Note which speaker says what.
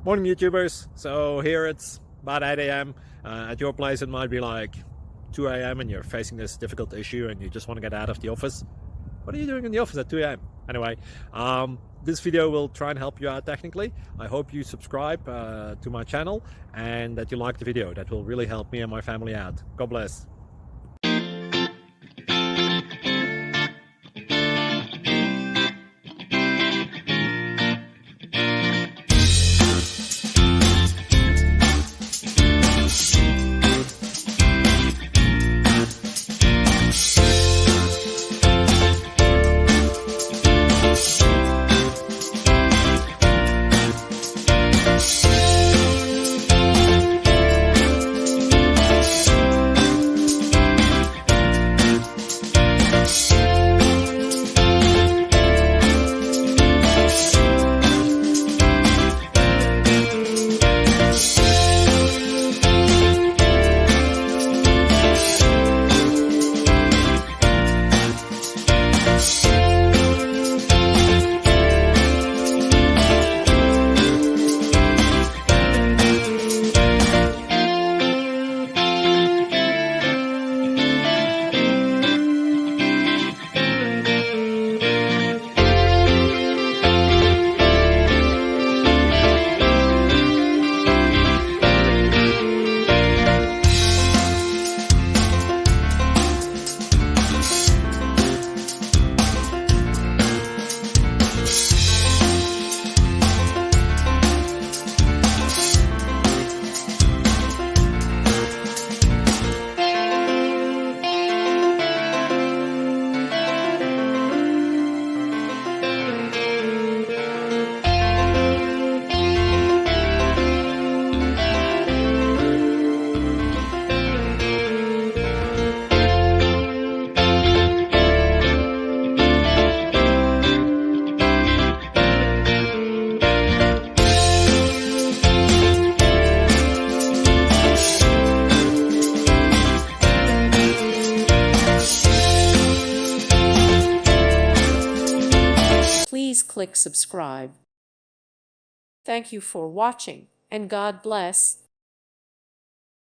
Speaker 1: Morning YouTubers. So here it's about 8 a.m. At your place it might be like 2 a.m. and you're facing this difficult issue and you just want to get out of the office. What are you doing in the office at 2 a.m.? Anyway, this video will try and help you out technically. I hope you subscribe to my channel and that you like the video. That will really help me and my family out. God bless.
Speaker 2: Please click subscribe. Thank you for watching, and God bless.